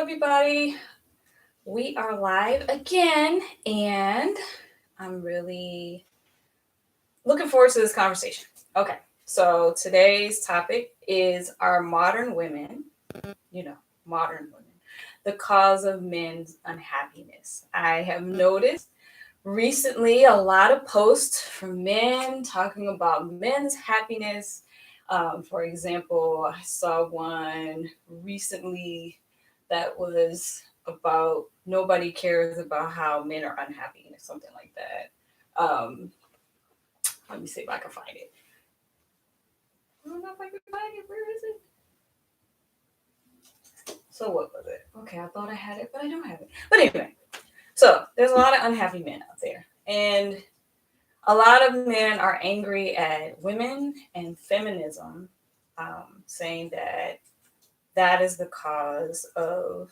everybody. We are live again, and I'm really looking forward to this conversation. Okay, so today's topic is Are modern women, you know, modern women, the cause of men's unhappiness? I have noticed recently a lot of posts from men talking about men's happiness. For example, I saw one recently that was about nobody cares about how men are unhappy or something like that. Let me see if I can find it. I don't know if I can find it. Where is it? So what was it? Okay, I thought I had it, but I don't have it. But anyway, so there's a lot of unhappy men out there, and a lot of men are angry at women and feminism, saying that that is the cause of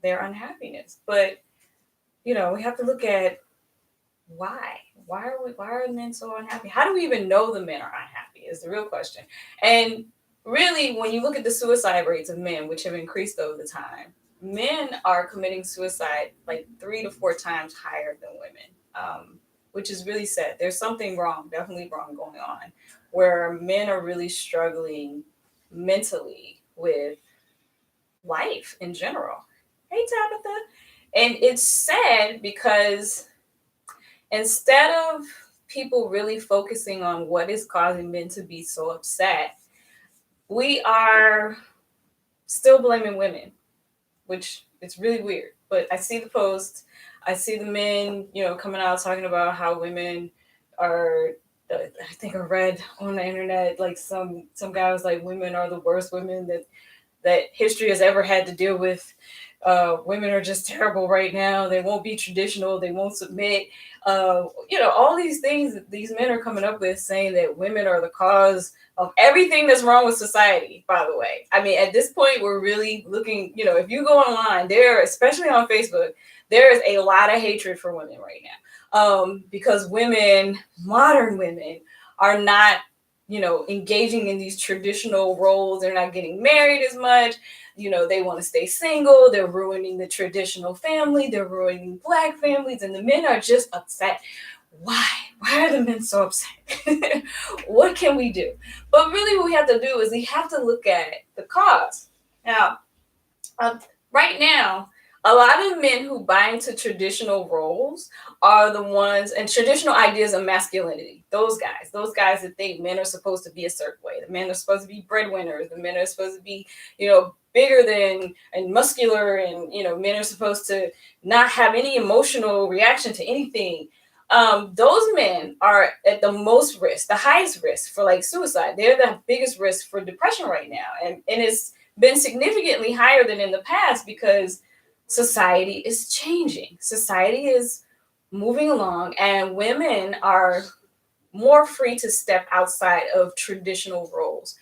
their unhappiness. But we have to look at why. Why are men so unhappy? How do we even know the men are unhappy is the real question. And really, when you look at the suicide rates of men, which have increased over the time, men are committing suicide like 3 to 4 times higher than women, which is really sad. There's something wrong, definitely wrong going on, where men are really struggling mentally with life in general. Hey, Tabitha. And it's sad because instead of people really focusing on what is causing men to be so upset, we are still blaming women, which it's really weird. But I see the posts, I see the men, coming out talking about how women are. I think I read on the internet like some guy was like, women are the worst women that history has ever had to deal with. Women are just terrible right now. They won't be traditional. They won't submit. All these things that these men are coming up with, saying that women are the cause of everything that's wrong with society. By the way, I mean, at this point, we're really looking. If you go online, especially on Facebook, there is a lot of hatred for women right now, because women, modern women, are not engaging in these traditional roles. They're not getting married as much. They want to stay single. They're ruining the traditional family. They're ruining Black families. And the men are just upset. Why? Why are the men so upset? What can we do? But really what we have to do is we have to look at the cause. Now, right now, a lot of men who buy into traditional roles are the ones, and traditional ideas of masculinity. Those guys that think men are supposed to be a certain way. The men are supposed to be breadwinners. The men are supposed to be, bigger than and muscular, and men are supposed to not have any emotional reaction to anything. Those men are at the most risk, the highest risk for like suicide. They're the biggest risk for depression right now, and it's been significantly higher than in the past because society is changing. Society is moving along, and women are more free to step outside of traditional roles.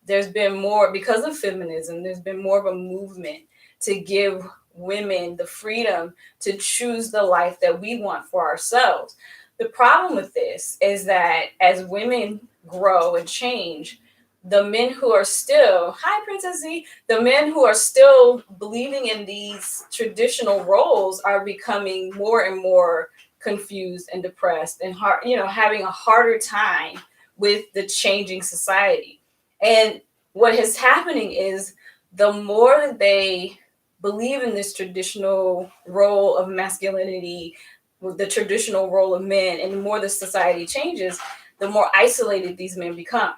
There's been more, because of feminism, there's been more of a movement to give women the freedom to choose the life that we want for ourselves. The problem with this is that as women grow and change, the men who are still, hi Princess Z, the men who are still believing in these traditional roles are becoming more and more confused and depressed and having a harder time with the changing society. And what is happening is the more that they believe in this traditional role of masculinity, the traditional role of men, and the more the society changes, the more isolated these men become.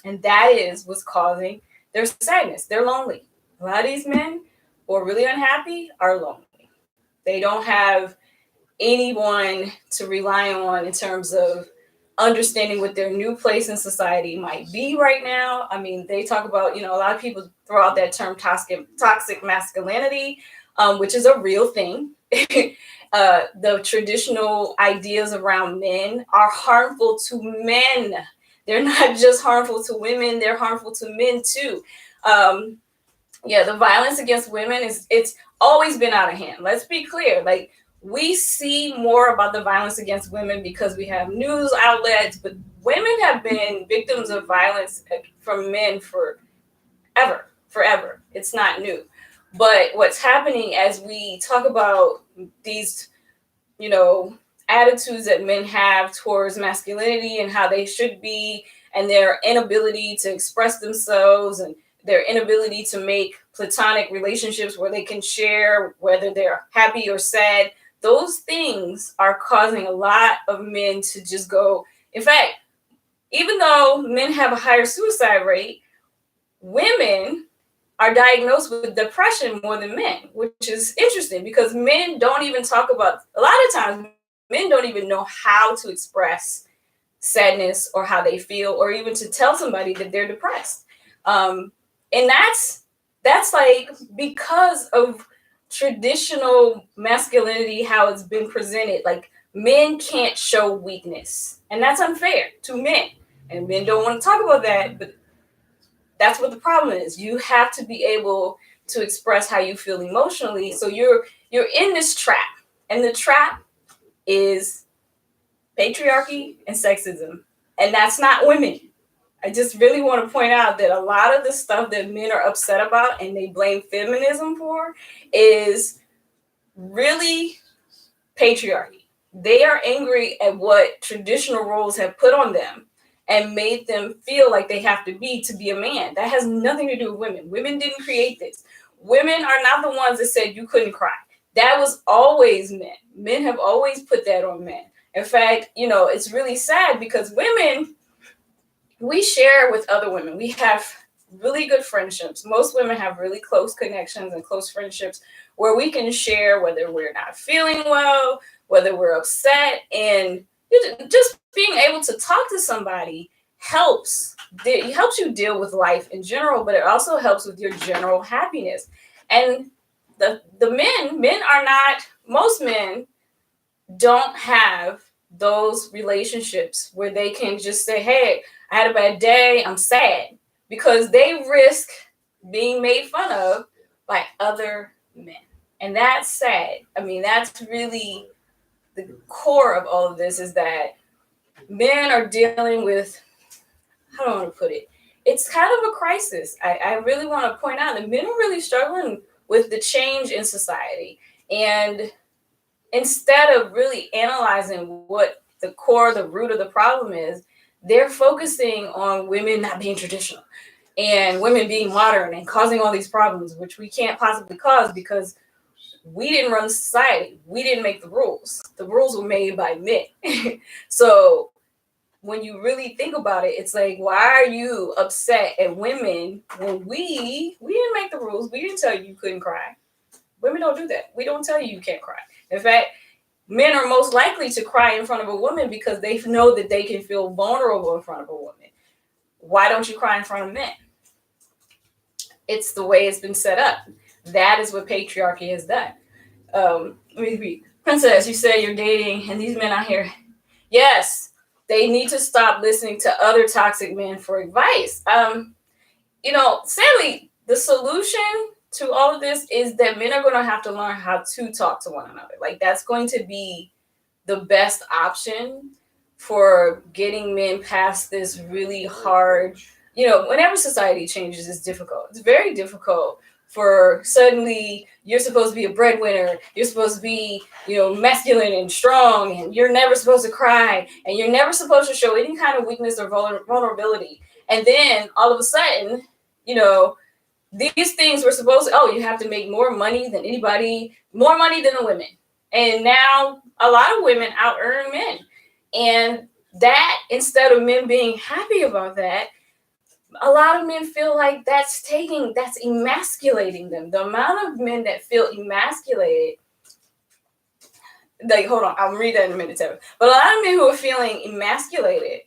And that is what's causing their sadness. They're lonely. A lot of these men who are really unhappy are lonely. They don't have anyone to rely on in terms of understanding what their new place in society might be right now. I mean, they talk about, a lot of people throw out that term toxic masculinity, which is a real thing. The traditional ideas around men are harmful to men. They're not just harmful to women, they're harmful to men too. The violence against women it's always been out of hand. Let's be clear. Like, we see more about the violence against women because we have news outlets, but women have been victims of violence from men forever. It's not new. But what's happening as we talk about these, you know, attitudes that men have towards masculinity and how they should be, and their inability to express themselves, and their inability to make platonic relationships where they can share whether they're happy or sad, those things are causing a lot of men to just go. In fact, even though men have a higher suicide rate, women are diagnosed with depression more than men, which is interesting because men don't even talk about, a lot of times, men don't even know how to express sadness or how they feel, or even to tell somebody that they're depressed. And that's like because of traditional masculinity, how it's been presented. Like, men can't show weakness, and that's unfair to men. And men don't want to talk about that, but that's what the problem is. You have to be able to express how you feel emotionally. So you're in this trap, and the trap is patriarchy and sexism, and that's not women. I just really want to point out that a lot of the stuff that men are upset about and they blame feminism for is really patriarchy. They are angry at what traditional roles have put on them and made them feel like they have to be a man. That has nothing to do with women. Women didn't create this. Women are not the ones that said you couldn't cry. That was always men. Men have always put that on men. In fact, it's really sad because women, we share with other women. We have really good friendships. Most women have really close connections and close friendships where we can share whether we're not feeling well, whether we're upset, and just being able to talk to somebody helps. It helps you deal with life in general, but it also helps with your general happiness. And the men are not, most men don't have those relationships where they can just say, hey, I had a bad day, I'm sad, because they risk being made fun of by other men. And that's sad. I mean, that's really the core of all of this, is that men are dealing with, how do I want to put it? It's kind of a crisis. I really want to point out that men are really struggling with the change in society. And instead of really analyzing what the core, the root of the problem is, they're focusing on women not being traditional and women being modern and causing all these problems, which we can't possibly cause because we didn't run the society. We didn't make the rules. The rules were made by men. So when you really think about it, it's like, why are you upset at women when we didn't make the rules? We didn't tell you couldn't cry. Women don't do that. We don't tell you can't cry. In fact, men are most likely to cry in front of a woman because they know that they can feel vulnerable in front of a woman. Why don't you cry in front of men? It's the way it's been set up. That is what patriarchy has done. Let me read. Princess, you say you're dating, and these men out here, yes, they need to stop listening to other toxic men for advice. Sadly, the solution to all of this is that men are going to have to learn how to talk to one another. Like, that's going to be the best option for getting men past this really hard, whenever society changes, it's difficult. It's very difficult for suddenly you're supposed to be a breadwinner. You're supposed to be, masculine and strong, and you're never supposed to cry, and you're never supposed to show any kind of weakness or vulnerability. And then all of a sudden, these things were supposed to, you have to make more money than anybody, more money than the women. And now a lot of women out earn men. And that, instead of men being happy about that, a lot of men feel like that's emasculating them. The amount of men that feel emasculated, like, hold on, I'll read that in a minute, Tara. But a lot of men who are feeling emasculated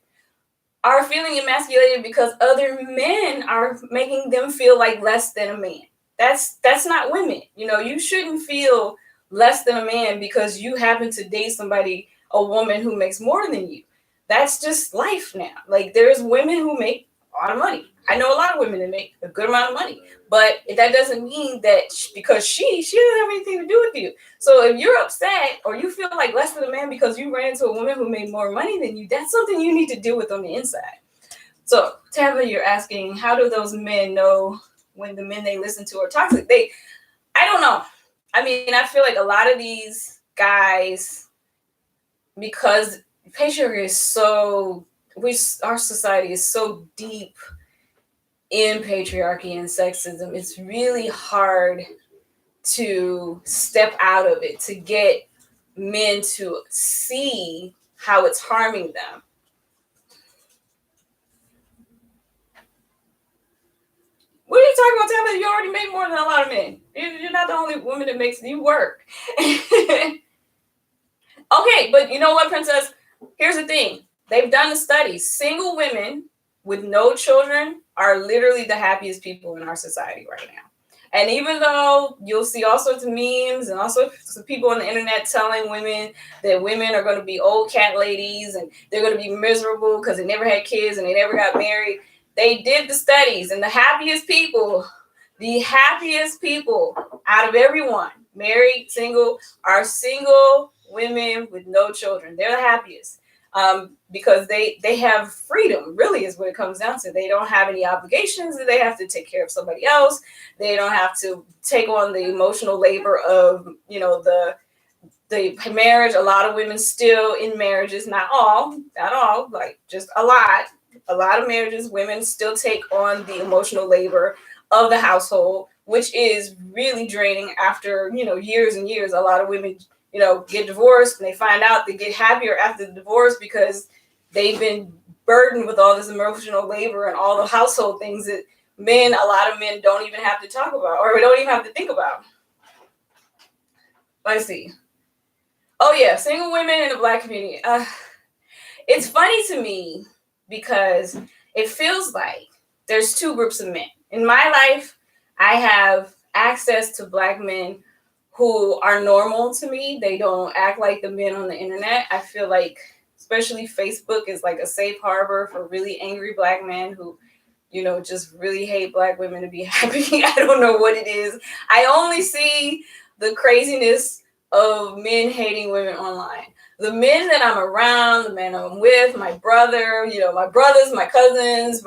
are feeling emasculated because other men are making them feel like less than a man. That's not women. You shouldn't feel less than a man because you happen to date somebody, a woman who makes more than you. That's just life now. Like, there's women who make a lot of money. I know a lot of women that make a good amount of money, but that doesn't mean that because she doesn't have anything to do with you. So if you're upset or you feel like less than a man because you ran into a woman who made more money than you, that's something you need to deal with on the inside. So, Tava, you're asking, how do those men know when the men they listen to are toxic? I don't know. I mean, I feel like a lot of these guys, because patriarchy is so, our society is so deep in patriarchy and sexism, it's really hard to step out of it, to get men to see how it's harming them. What are you talking about? Tell me, you already make more than a lot of men. You're not the only woman that makes you work. Okay, but you know what, Princess? Here's the thing. They've done the studies. Single women with no children are literally the happiest people in our society right now. And even though you'll see all sorts of memes and all sorts of people on the internet telling women that women are going to be old cat ladies and they're going to be miserable because they never had kids and they never got married, they did the studies, and the happiest people out of everyone, married, single, are single women with no children. They're the happiest. Because they have freedom, really, is what it comes down to. They don't have any obligations that they have to take care of somebody else. They don't have to take on the emotional labor of, the marriage. A lot of women still in marriages, not all, like just a lot of marriages, women still take on the emotional labor of the household, which is really draining after, years and years. A lot of women get divorced and they find out they get happier after the divorce because they've been burdened with all this emotional labor and all the household things that a lot of men don't even have to talk about or don't even have to think about. Let's see. Oh yeah, single women in the Black community. It's funny to me because it feels like there's two groups of men. In my life, I have access to Black men who are normal to me. They don't act like the men on the internet. I feel like especially Facebook is like a safe harbor for really angry Black men who, just really hate Black women to be happy. I don't know what it is. I only see the craziness of men hating women online. The men that I'm around, the men I'm with, my brother, my brothers, my cousins,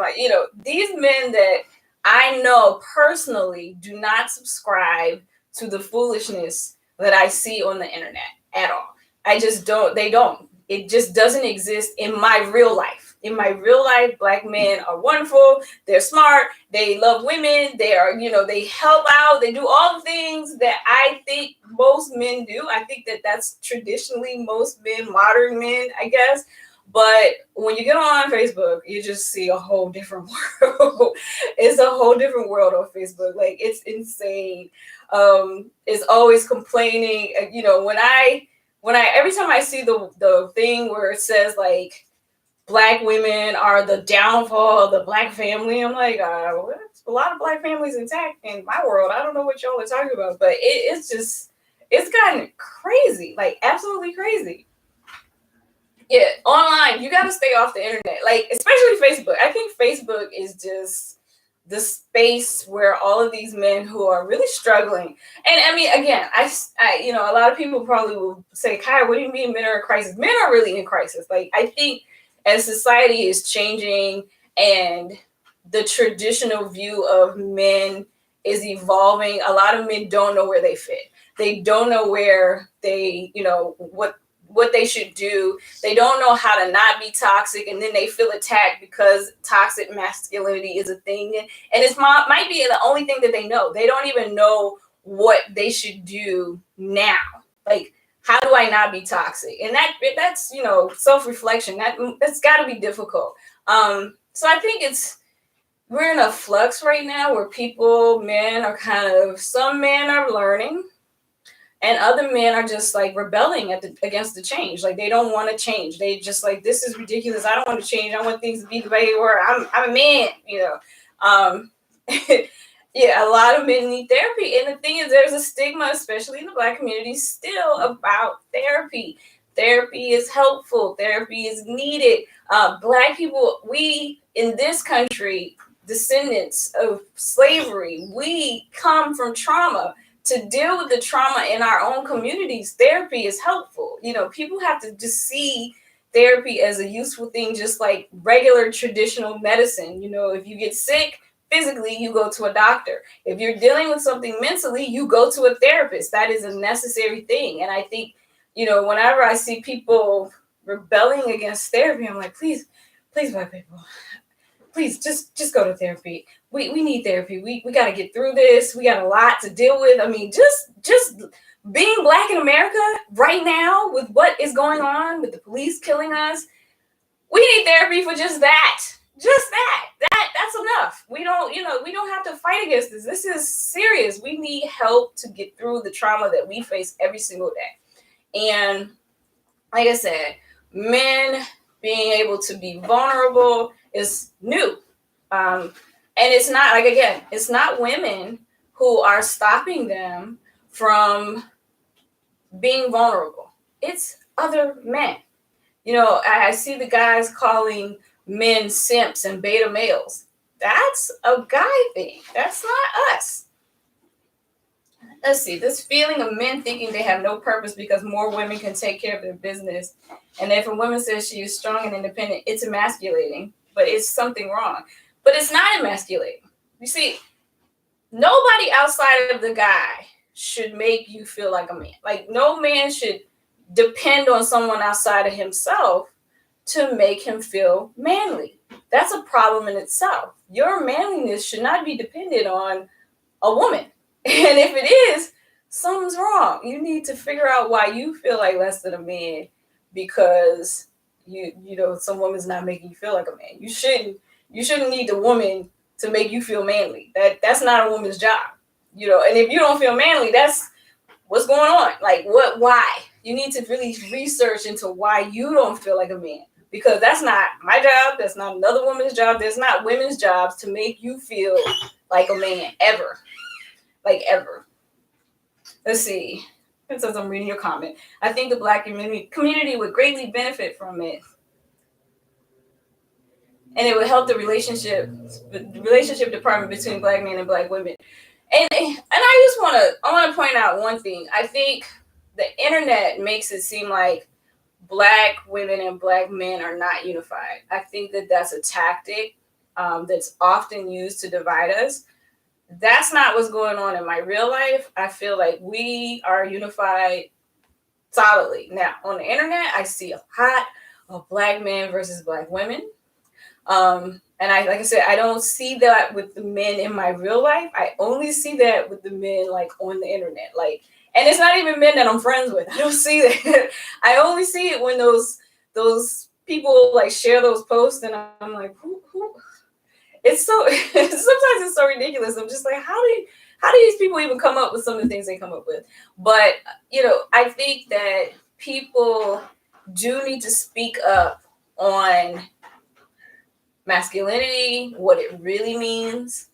these men that I know personally do not subscribe to the foolishness that I see on the internet at all. I just don't. They don't. It just doesn't exist in my real life. In my real life, Black men are wonderful. They're smart. They love women. They are, they help out. They do all the things that I think most men do. I think that that's traditionally most men, modern men, I guess. But when you get on Facebook, you just see a whole different world. It's a whole different world on Facebook. Like, it's insane. Is always complaining. When I every time I see the thing where it says like Black women are the downfall of the Black family, I'm like, a lot of Black families intact in my world. I don't know what y'all are talking about, but it's gotten crazy, like absolutely crazy. Yeah, online, you got to stay off the internet, like especially Facebook. I think Facebook is just the space where all of these men who are really struggling. And I mean, again, I a lot of people probably will say, Kai, what do you mean men are in crisis? Men are really in crisis. Like, I think as society is changing and the traditional view of men is evolving, a lot of men don't know where they fit. They don't know where they, what they should do. They don't know how to not be toxic, and then they feel attacked because toxic masculinity is a thing, and it might be the only thing that they know. They don't even know what they should do now. Like, how do I not be toxic? And that's self-reflection. That's got to be difficult. So I think we're in a flux right now where men are some men are learning. And other men are just like rebelling against the change. Like, they don't want to change. They just like, this is ridiculous. I don't want to change. I want things to be the way they were. I'm a man, Yeah, a lot of men need therapy. And the thing is, there's a stigma, especially in the Black community, still about therapy. Therapy is helpful. Therapy is needed. Black people, we in this country, descendants of slavery, we come from trauma. To deal with the trauma in our own communities, therapy is helpful. People have to just see therapy as a useful thing, just like regular traditional medicine. If you get sick, physically, you go to a doctor. If you're dealing with something mentally, you go to a therapist. That is a necessary thing. And I think, whenever I see people rebelling against therapy, I'm like, please, please, Black people, please just go to therapy. We need therapy. We got to get through this. We got a lot to deal with. I mean, just being Black in America right now with what is going on with the police killing us, we need therapy for just that. Just that. That's enough. We don't have to fight against this. This is serious. We need help to get through the trauma that we face every single day. And like I said, men being able to be vulnerable is new. And it's not, like, again, it's not women who are stopping them from being vulnerable. It's other men. I see the guys calling men simps and beta males. That's a guy thing. That's not us. Let's see, this feeling of men thinking they have no purpose because more women can take care of their business. And if a woman says she is strong and independent, it's emasculating, but it's something wrong. But it's not emasculating. You see, nobody outside of the guy should make you feel like a man. Like, no man should depend on someone outside of himself to make him feel manly. That's a problem in itself. Your manliness should not be dependent on a woman. And if it is, something's wrong. You need to figure out why you feel like less than a man because some woman's not making you feel like a man. You shouldn't need the woman to make you feel manly. That's not a woman's job. And if you don't feel manly, that's what's going on. Like, why? You need to really research into why you don't feel like a man. Because that's not my job. That's not another woman's job. There's not women's jobs to make you feel like a man ever. Like, ever. Let's see. It says I'm reading your comment. I think the Black community would greatly benefit from it. And it would help the relationship department between Black men and Black women. And I want to point out one thing. I think the internet makes it seem like Black women and Black men are not unified. I think that that's a tactic that's often used to divide us. That's not what's going on in my real life. I feel like we are unified solidly. Now, on the internet, I see a lot of Black men versus Black women. And like I said, I don't see that with the men in my real life. I only see that with the men like on the internet. Like, and it's not even men that I'm friends with. I don't see that. I only see it when those people like share those posts, and I'm like, who? It's so sometimes it's so ridiculous. I'm just like, how do these people even come up with some of the things they come up with? But I think that people do need to speak up on masculinity, what it really means,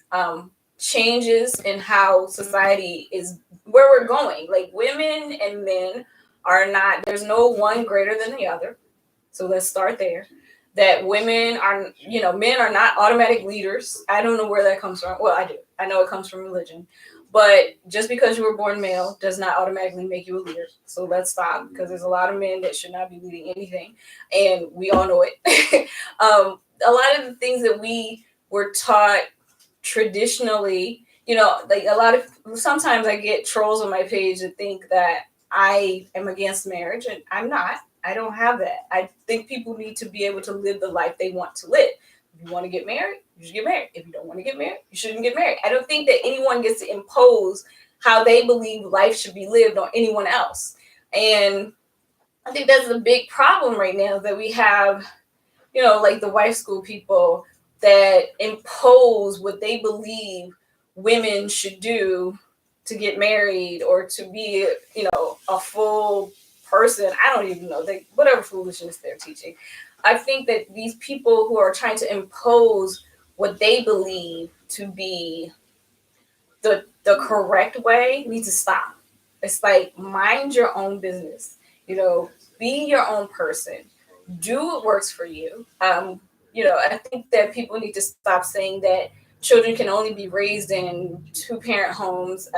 changes in how society is, where we're going. Like, women and men are not, there's no one greater than the other. So let's start there. That women are, men are not automatic leaders. I don't know where that comes from. Well, I do. I know it comes from religion. But just because you were born male does not automatically make you a leader. So let's stop, because there's a lot of men that should not be leading anything. And we all know it. A lot of the things that we were taught traditionally, like sometimes I get trolls on my page that think that I am against marriage, and I'm not. I don't have that. I think people need to be able to live the life they want to live. If you want to get married, you should get married. If you don't want to get married, you shouldn't get married. I don't think that anyone gets to impose how they believe life should be lived on anyone else. And I think that's the big problem right now, that we have, like the wife school people that impose what they believe women should do to get married or to be, a full person. I don't even know, whatever foolishness they're teaching. I think that these people who are trying to impose what they believe to be the correct way need to stop. It's like, mind your own business, be your own person, do what works for you. I think that people need to stop saying that children can only be raised in 2-parent homes.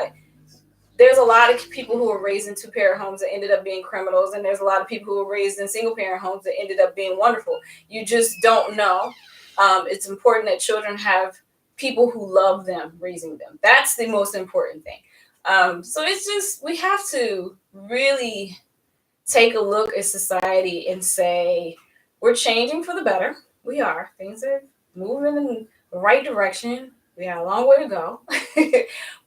There's a lot of people who were raised in 2-parent homes that ended up being criminals, and there's a lot of people who were raised in 1-parent homes that ended up being wonderful. You just don't know. It's important that children have people who love them raising them. That's the most important thing. So it's just, we have to really take a look at society and say, we're changing for the better. We are. Things are moving in the right direction. We have a long way to go.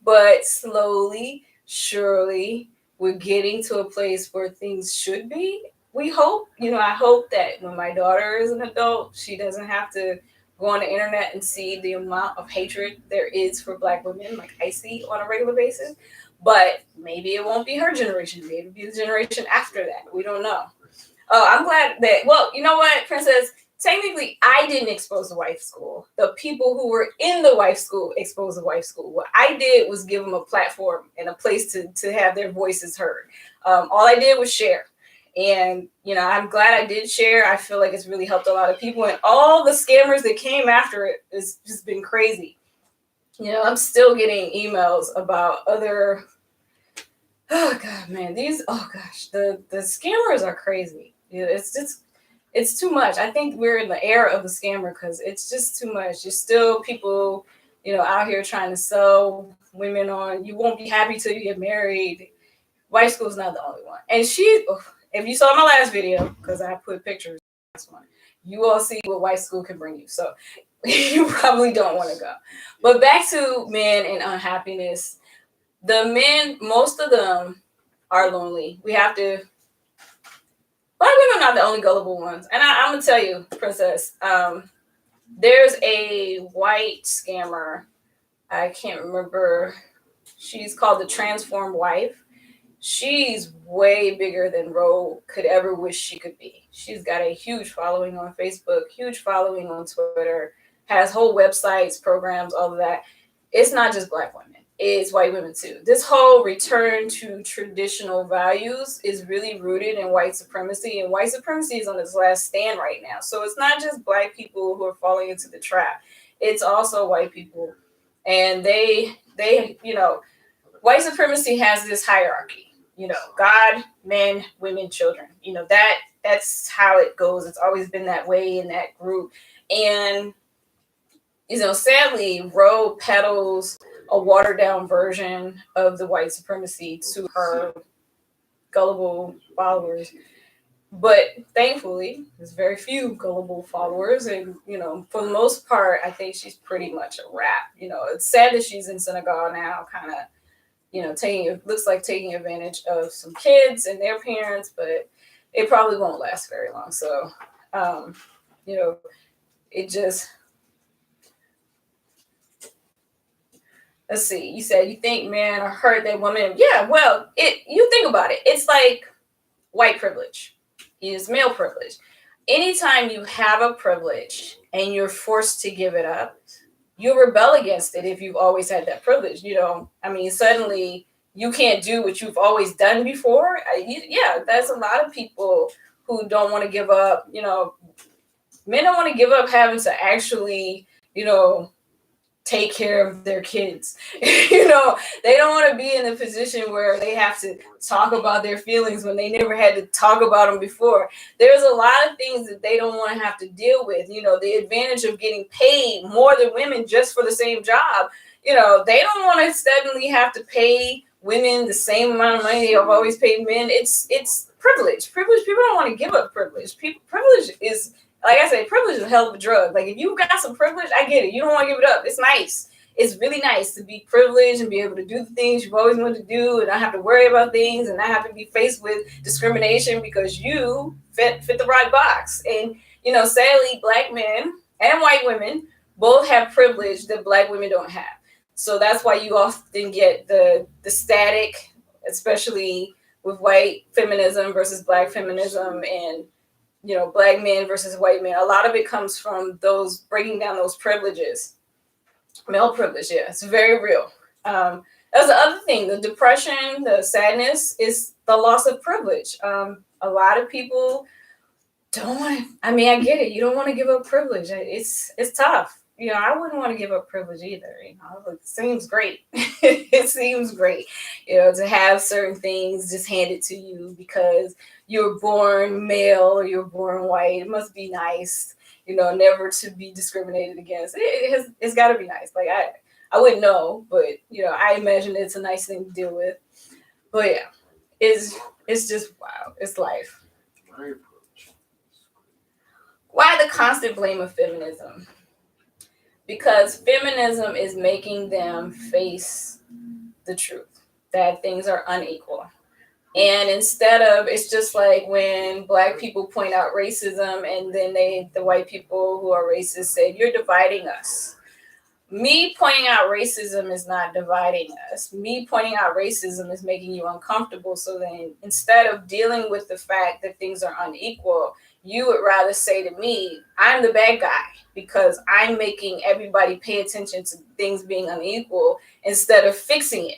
But slowly, surely, we're getting to a place where things should be. We hope, I hope that when my daughter is an adult, she doesn't have to go on the internet and see the amount of hatred there is for Black women, like I see on a regular basis. But maybe it won't be her generation. Maybe it'll be the generation after that. We don't know. I'm glad that, well, you know what, Princess? Technically, I didn't expose the wife school. The people who were in the wife school exposed the wife school. What I did was give them a platform and a place to have their voices heard. All I did was share. And, I'm glad I did share. I feel like it's really helped a lot of people. And all the scammers that came after it has just been crazy. I'm still getting emails about other, oh God, man, the scammers are crazy. It's too much. I think we're in the era of the scammer because it's just too much. There's still people, out here trying to sell women on, you won't be happy till you get married. Wife school's not the only one. And if you saw my last video, because I put pictures, you all see what wife school can bring you. So you probably don't want to go. But back to men and unhappiness. The men, most of them are lonely. We have to. Black women are not the only gullible ones. And I'm going to tell you, Princess, there's a white scammer. I can't remember. She's called the Transformed Wife. She's way bigger than Ro could ever wish she could be. She's got a huge following on Facebook, huge following on Twitter, has whole websites, programs, all of that. It's not just Black women. It's white women too. This whole return to traditional values is really rooted in white supremacy, and white supremacy is on its last stand right now. So it's not just Black people who are falling into the trap. It's also white people. And they white supremacy has this hierarchy. God, men, women, children. That's how it goes. It's always been that way in that group. And sadly, Ro peddles a watered down version of the white supremacy to her gullible followers. But thankfully, there's very few gullible followers. And, for the most part, I think she's pretty much a wrap. It's sad that she's in Senegal now, kind of, taking advantage of some kids and their parents, but it probably won't last very long. So, it just, let's see, you said you think men are hurt that women, yeah, well, you think about it. It's like white privilege is male privilege. Anytime you have a privilege and you're forced to give it up, you rebel against it if you've always had that privilege. Suddenly you can't do what you've always done before. There's a lot of people who don't want to give up. Men don't want to give up having to actually, take care of their kids. They don't want to be in a position where they have to talk about their feelings when they never had to talk about them before. There's a lot of things that they don't want to have to deal with. The advantage of getting paid more than women just for the same job. They don't want to suddenly have to pay women the same amount of money they have always paid men. It's privilege. People don't want to give up privilege. Privilege is, like I said, privilege is a hell of a drug. Like, if you got some privilege, I get it. You don't want to give it up. It's nice. It's really nice to be privileged and be able to do the things you've always wanted to do and not have to worry about things and not have to be faced with discrimination because you fit the right box. And, sadly, Black men and white women both have privilege that Black women don't have. So that's why you often get the static, especially with white feminism versus Black feminism and Black men versus white men. A lot of it comes from those breaking down those privileges. Male privilege, yeah, it's very real. That's the other thing. The depression, the sadness is the loss of privilege. A lot of people don't want to, I get it. You don't want to give up privilege. It's tough. I wouldn't want to give up privilege either. It seems great. It seems great, to have certain things just handed to you because you were born male or you were born white. It must be nice. never to be discriminated against. It's got to be nice. Like I wouldn't know, but I imagine it's a nice thing to deal with. But yeah, it's just wow. It's life. Why the constant blame of feminism? Because feminism is making them face the truth that things are unequal. And instead of, it's just like when Black people point out racism and then the white people who are racist say, you're dividing us. Me pointing out racism is not dividing us. Me pointing out racism is making you uncomfortable. So then instead of dealing with the fact that things are unequal, you would rather say to me, I'm the bad guy because I'm making everybody pay attention to things being unequal instead of fixing it.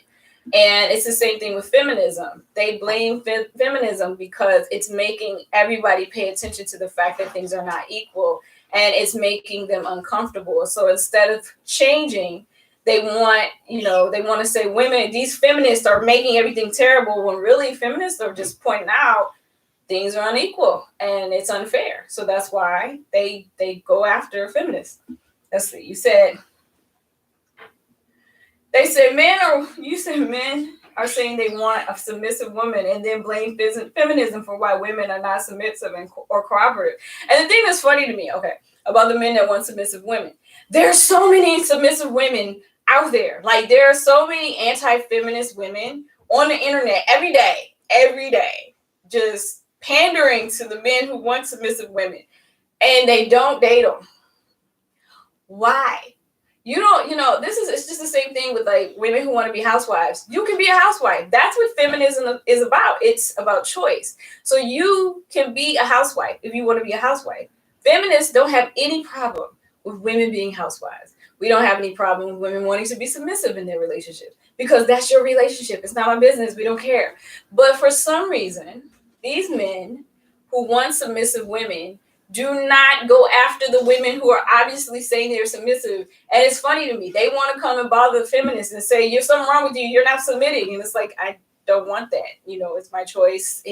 And it's the same thing with feminism. They blame feminism because it's making everybody pay attention to the fact that things are not equal, and it's making them uncomfortable. So instead of changing, they want to say women, these feminists are making everything terrible, when really feminists are just pointing out things are unequal and it's unfair. So that's why they go after feminists. Let's see. Men are saying they want a submissive woman and then blame feminism for why women are not submissive or cooperative. And the thing that's funny to me, about the men that want submissive women, there are so many submissive women out there. Like, there are so many anti-feminist women on the internet every day, just pandering to the men who want submissive women, and they don't date them. Why? It's just the same thing with like women who want to be housewives. You can be a housewife. That's what feminism is about. It's about choice. So you can be a housewife if you want to be a housewife. Feminists don't have any problem with women being housewives. We don't have any problem with women wanting to be submissive in their relationships because that's your relationship. It's not my business. We don't care. But for some reason, these men who want submissive women do not go after the women who are obviously saying they're submissive. And it's funny to me. They want to come and bother the feminists and say, "You're something wrong with you. You're not submitting." And it's like, I don't want that. It's my choice.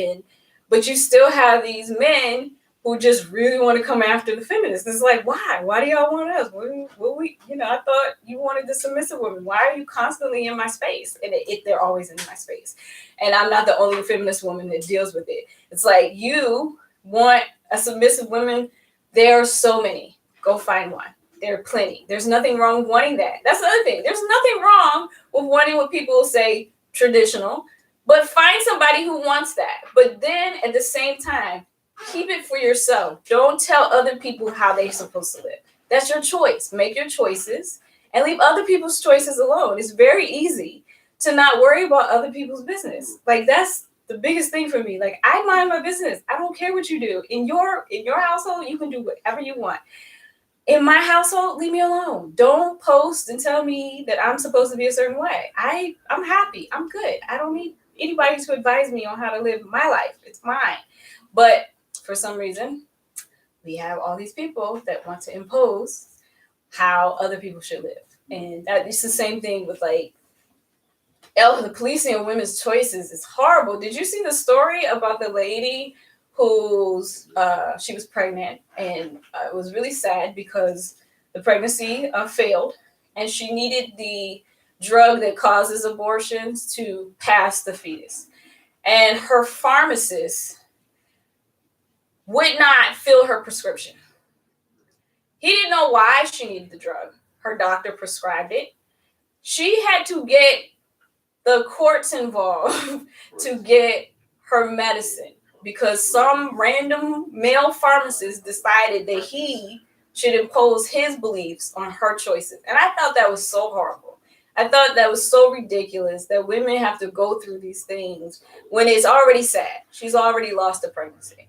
But you still have these men who just really want to come after the feminists. It's like, why? Why do y'all want us? I thought you wanted the submissive women. Why are you constantly in my space? And they're always in my space. And I'm not the only feminist woman that deals with it. It's like, you want a submissive woman. There are so many. Go find one. There are plenty. There's nothing wrong with wanting that. That's the other thing. There's nothing wrong with wanting what people say traditional, but find somebody who wants that. But then at the same time, keep it for yourself. Don't tell other people how they're supposed to live. That's your choice. Make your choices and leave other people's choices alone. It's very easy to not worry about other people's business. Like, that's the biggest thing for me. Like, I mind my business. I don't care what you do. In your household, you can do whatever you want. In my household, leave me alone. Don't post and tell me that I'm supposed to be a certain way. I'm happy. I'm good. I don't need anybody to advise me on how to live my life. It's mine. But for some reason, we have all these people that want to impose how other people should live. And it's the same thing with like the policing of women's choices is horrible. Did you see the story about the lady who's she was pregnant, and it was really sad because the pregnancy failed, and she needed the drug that causes abortions to pass the fetus, and her pharmacist would not fill her prescription. He didn't know why she needed the drug. Her doctor prescribed it. She had to get the courts involved to get her medicine because some random male pharmacist decided that he should impose his beliefs on her choices. And I thought that was so horrible. I thought that was so ridiculous that women have to go through these things when it's already sad. She's already lost a pregnancy.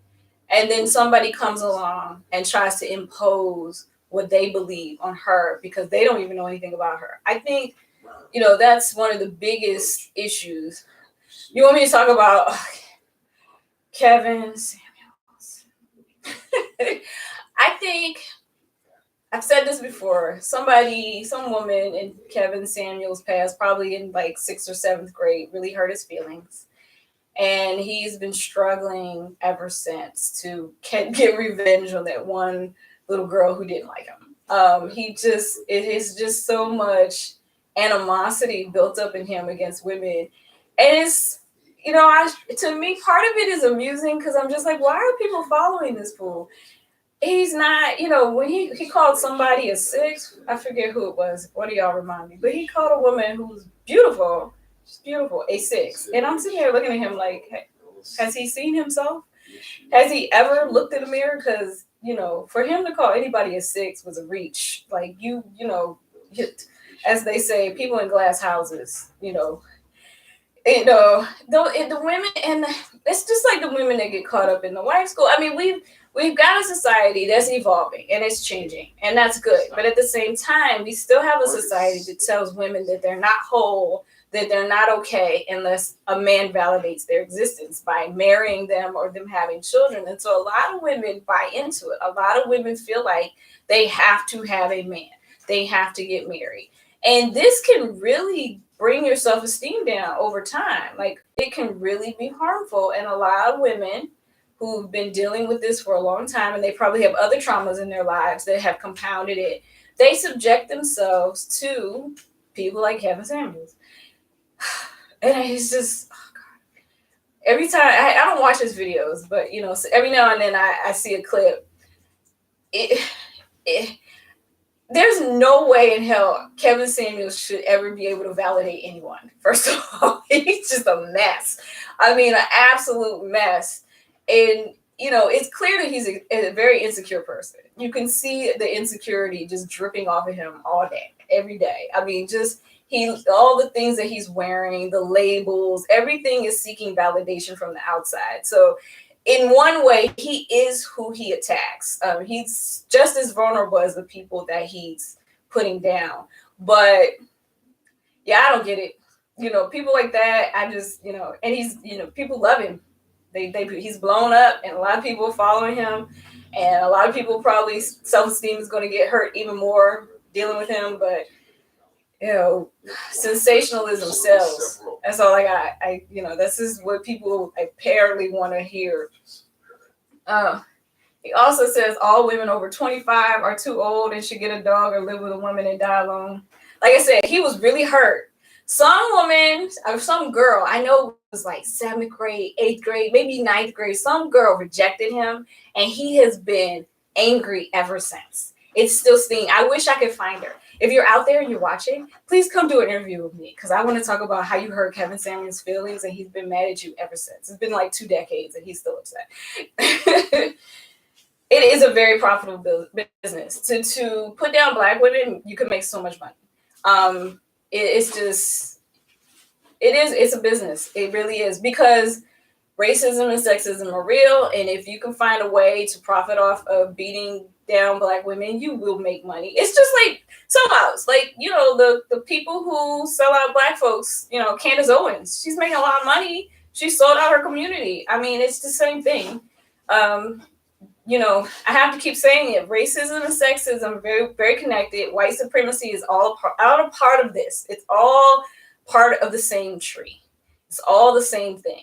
And then somebody comes along and tries to impose what they believe on her because they don't even know anything about her. I think that's one of the biggest issues. You want me to talk about Kevin Samuels? I think I've said this before. Some woman in Kevin Samuels' past, probably in like 6th or 7th grade, really hurt his feelings. And he's been struggling ever since to get revenge on that one little girl who didn't like him. It is just so much animosity built up in him against women. And it's, to me, part of it is amusing because I'm just like, why are people following this fool? He's not, when he called somebody a six, I forget who it was. What do y'all remind me? But he called a woman who's beautiful, she's beautiful, a six. And I'm sitting here looking at him like, hey, has he seen himself? Has he ever looked in the mirror? Because, for him to call anybody a six was a reach. Like, as they say, people in glass houses, the women, and it's just like the women that get caught up in the wife school. I mean, we've got a society that's evolving and it's changing, and that's good. But at the same time, we still have a society that tells women that they're not whole, that they're not okay unless a man validates their existence by marrying them or them having children. And so a lot of women buy into it. A lot of women feel like they have to have a man. They have to get married. And this can really bring your self-esteem down over time. Like, it can really be harmful. And a lot of women who've been dealing with this for a long time, and they probably have other traumas in their lives that have compounded it, they subject themselves to people like Kevin Samuels. And it's just, oh God. Every time, I don't watch his videos, but, so every now and then I see a clip. There's no way in hell Kevin Samuels should ever be able to validate anyone. First of all, he's just a mess. I mean, an absolute mess. And, it's clear that he's a very insecure person. You can see the insecurity just dripping off of him all day, every day. I mean, just all the things that he's wearing, the labels, everything is seeking validation from the outside. So in one way, he is who he attacks. He's just as vulnerable as the people that he's putting down. But yeah, I don't get it. People like that, I just, and he's, people love him. He's blown up, and a lot of people are following him, and a lot of people probably self-esteem is going to get hurt even more dealing with him. But sensationalism sells. That's all I got. This is what people apparently want to hear. He also says all women over 25 are too old and should get a dog or live with a woman and die alone. Like I said, he was really hurt. Some woman or some girl, I know it was like 7th grade, 8th grade, maybe 9th grade, some girl rejected him, and he has been angry ever since. It's still stinging. I wish I could find her. If you're out there and you're watching, please come do an interview with me, because I want to talk about how you hurt Kevin Samuels' feelings, and he's been mad at you ever since. It's been like 2 decades, and he's still upset. It is a very profitable business. To put down Black women, you can make so much money. It's a business. It really is, because racism and sexism are real, and if you can find a way to profit off of beating down Black women, you will make money. It's just like sellouts, like the people who sell out Black folks. Candace Owens, she's making a lot of money. She sold out her community. I mean, it's the same thing. I have to keep saying it. Racism and sexism are very, very connected. White supremacy is all a part of this. It's all part of the same tree. It's all the same thing.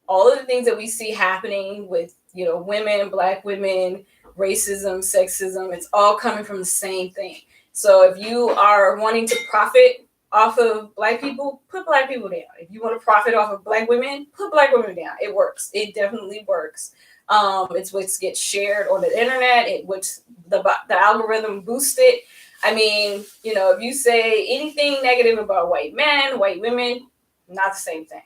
All of the things that we see happening with, women, Black women, racism, sexism, it's all coming from the same thing. So if you are wanting to profit off of Black people, put Black people down. If you want to profit off of Black women, put Black women down. It works. It definitely works. It's what gets shared on the internet. The algorithm boosts it. I mean, if you say anything negative about white men, white women, not the same thing.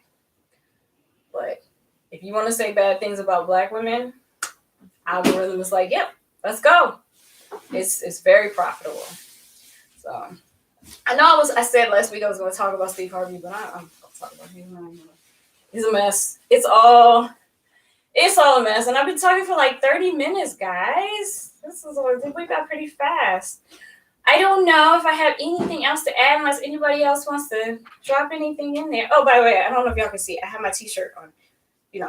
But if you want to say bad things about Black women, algorithm is like, yep, let's go. It's very profitable. So I know I said last week I was going to talk about Steve Harvey, but I'm going to talk about him. He's a mess. It's all a mess. And I've been talking for like 30 minutes, guys. We got pretty fast. I don't know if I have anything else to add unless anybody else wants to drop anything in there. Oh, by the way, I don't know if y'all can see it. I have my t-shirt on.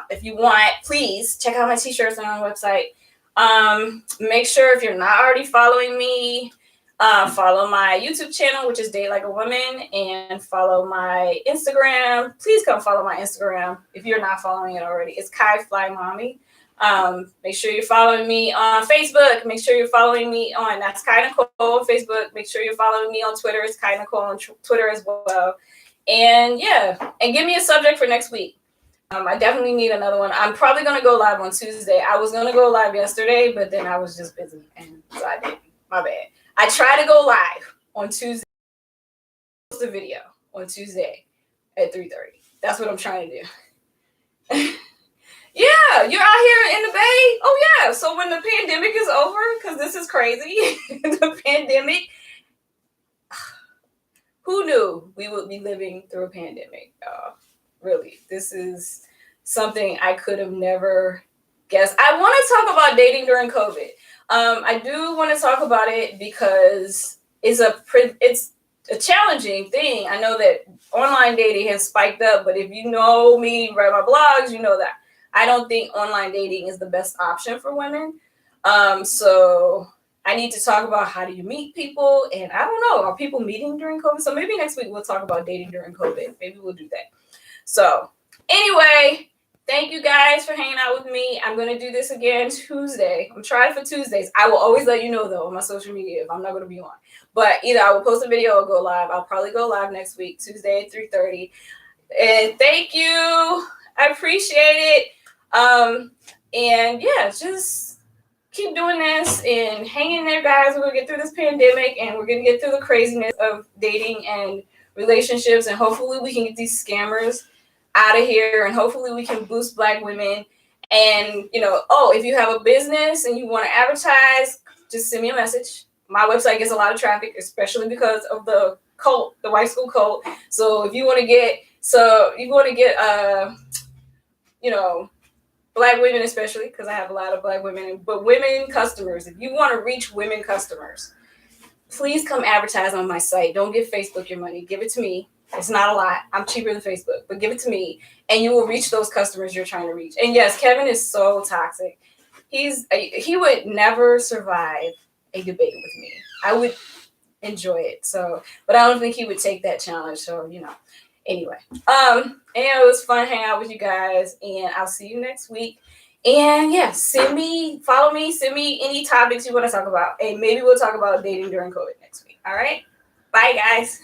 If you want, please check out my t-shirts on our website. Make sure if you're not already following me, follow my YouTube channel, which is Date Like a Woman, and follow my Instagram. Please come follow my Instagram if you're not following it already. It's Kai Fly Mommy. Make sure you're following me on Facebook. Make sure you're following me on That's Kind of Cool on Facebook. Make sure you're following me on Twitter. It's Kind of Cool on Twitter as well. And yeah, and give me a subject for next week. I definitely need another one. I'm probably going to go live on Tuesday. I was going to go live yesterday, but then I was just busy, and so I didn't. My bad. I try to go live on Tuesday. Post a video on Tuesday at 3:30. That's what I'm trying to do. Yeah, you're out here in the Bay. Oh yeah. So when the pandemic is over, because this is crazy, the pandemic. Who knew we would be living through a pandemic? Really, this is something I could have never guessed. I want to talk about dating during COVID. I do want to talk about it because it's a challenging thing. I know that online dating has spiked up, but if you know me, read my blogs, you know that I don't think online dating is the best option for women. So I need to talk about how do you meet people, and I don't know, are people meeting during COVID? So maybe next week we'll talk about dating during COVID. Maybe we'll do that. So anyway, thank you guys for hanging out with me. I'm going to do this again Tuesday. I'm trying for Tuesdays. I will always let you know, though, on my social media if I'm not going to be on. But either I will post a video or go live. I'll probably go live next week, Tuesday at 3:30. And thank you. I appreciate it. And yeah, just keep doing this and hang in there, guys. We're going to get through this pandemic, and we're going to get through the craziness of dating and relationships. And hopefully we can get these scammers out of here, and hopefully we can boost Black women. And if you have a business and you want to advertise, just send me a message. My website gets a lot of traffic, especially because of the cult, the white school cult. So if you want to get Black women, especially because I have a lot of Black women, but women customers, if you want to reach women customers, please come advertise on my site. Don't give Facebook your money. Give it to me. It's not a lot. I'm cheaper than Facebook, but give it to me, and you will reach those customers you're trying to reach. And yes, Kevin is so toxic. He would never survive a debate with me. I would enjoy it. So, but I don't think he would take that challenge. So, anyway, and it was fun hanging out with you guys, and I'll see you next week. And yeah, follow me, send me any topics you want to talk about, and maybe we'll talk about dating during COVID next week. All right, bye guys.